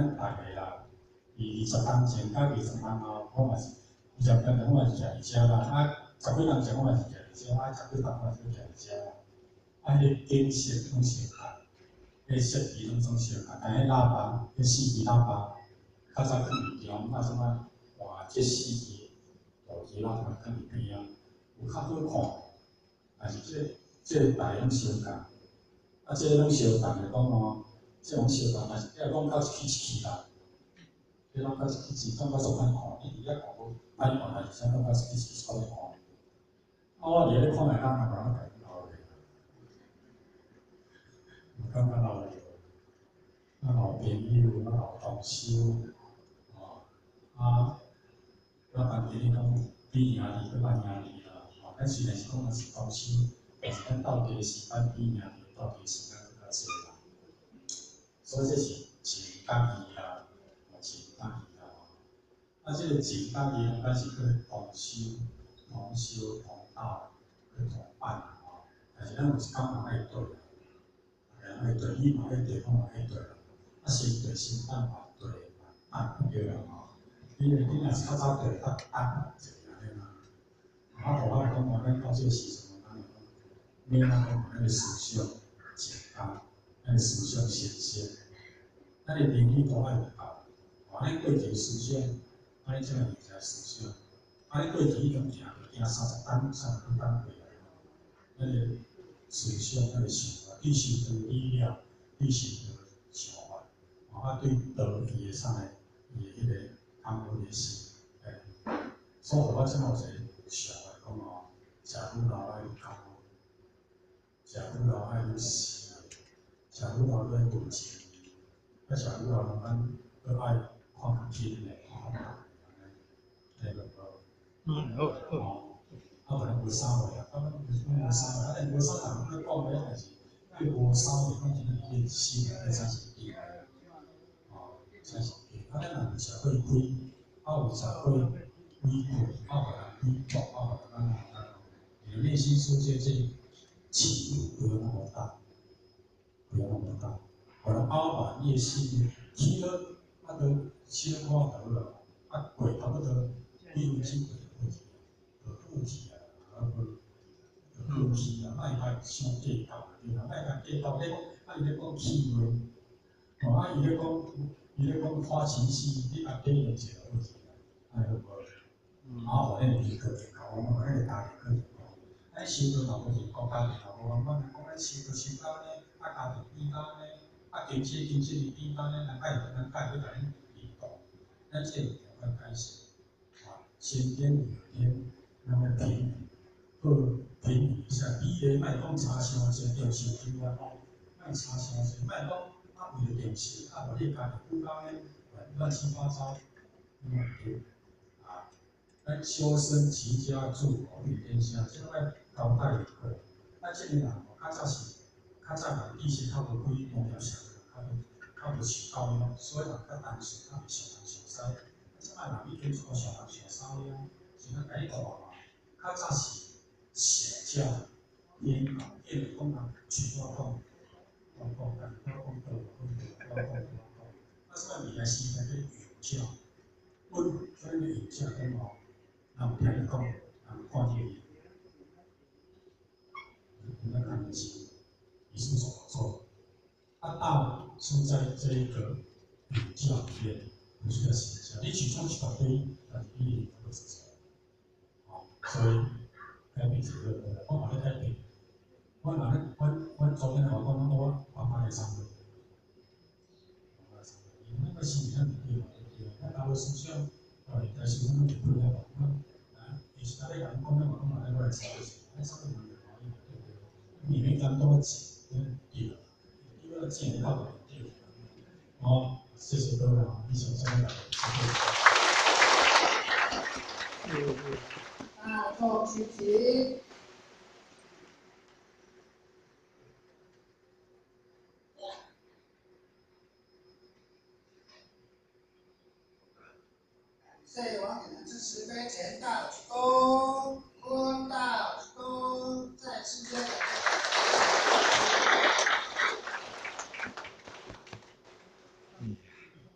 咱大家啦，20天前到20天后，我嘛是20天前我嘛是食二只啦，啊10几天前我嘛是食二只，啊10几天我嘛是食二只啦。啊，迄景色拢相共，迄设备拢总相共，但迄喇叭，迄4支喇叭，较早放伫中，啊什么换这4支大支喇叭放伫边啊，有较好看，但是这大拢相共，啊这拢相共的讲哦，这拢相共，但是要讲到一起啦，这讲到一起，感觉足歹看，你伫遐看无歹看，但是啥讲到一起足歹看。啊，我伫咧看内底嘛，无人睇到咧。感觉老老朋友、老同事，哦，啊，我感觉你讲比兄弟搁慢兄弟啦，哦，咱虽然是讲是同事，但是咱斗阵的时间比兄弟斗阵的时间搁较济啦，所以这是情感义啦，情感义啦，啊，这个情感义咱是去同修、同道、去同伴啦，哦，但是咱有一工嘛爱对。爱对，你嘛爱对，我嘛爱对，啊先对先办法对，办对啦吼。你若是较早对，较办就安尼啦。啊，互我讲话，咱到这个时阵，咱就讲，要咱讲咱个思想健康，咱个思想新鲜，咱个灵气都爱有够。啊，咱过去思想，啊，你即个物件思想，啊，你过去迄种行30担、30担过来，咱个思想，咱个想法，你受到力量。你是着想法，啊对道义的啥个，伊的迄个康复的心，所以我即马有一个想法讲哦，食愈老爱愈康复，食愈老爱愈善，食愈老爱愈情，啊食愈老咱愈爱看较近的，安尼好。啊，可能无啥话啊，无啥话，无啥人去讲咧，但是对无啥话讲起来，伊心内才是对的，哦，才是对。啊，咱若有社会开，啊有社会规矩，啊互人规矩，啊互人你的内心世界这起伏不要那么大，不要那么大，互人把你的心起了，啊都起了看头了，啊过差不多，你有机会就好去啊。好气啊，卖甲伤计较，对啦，卖甲计较。你讲，啊，伊咧讲气话，哦，啊，伊咧讲花情绪，你甲体谅一下好去啦，哎，好无？啊，互咱离个健康，互咱个家庭个健康。咱生活若无幸福，家庭若无完满，讲咱生到呢，啊，家庭变到呢，啊，经济是变到呢，咱甲要甲咱移动，咱这有条件改善，啊，先天有天，那么平衡。好评语一下，第一个卖讲差伤济，电视机啊，卖差伤济，卖讲啊为了电视，啊互你家己不到呢，乱七八糟，对啊，咱修身齐家治国平天下，即摆交代入去。咱即个人哦，较早人意识较无开，无条社会，较无受教育，所以人较单纯，较袂上东上西。即摆人已经出上东上西啊，是咱家己看嘛，较早是。邪教、偏讲，偏讲啊，去我讲，啊，什么未来时代叫有教，阮所以有教讲哦，人有听伊讲，人看见伊，那看得起，你是怎么做？啊，道是在这一个有教里面，不是在邪教。你举出一大堆，但是你不是这样，好，所以。改变是个，我嘛咧改变。我昨天我讲我妈的生活，因为那个心理上面对嘛，咱大陆思想，但是我们就不一样嘛，其实咱咧讲讲咧嘛，讲咧我来生活，咱生活嘛就可以，对不对？你没讲多钱，对了，因为钱靠的对。好，谢谢各位啊，一起下面来，谢谢。啊，做曲子。所以我给他支持杯前道鞠躬，躬道鞠躬，再次感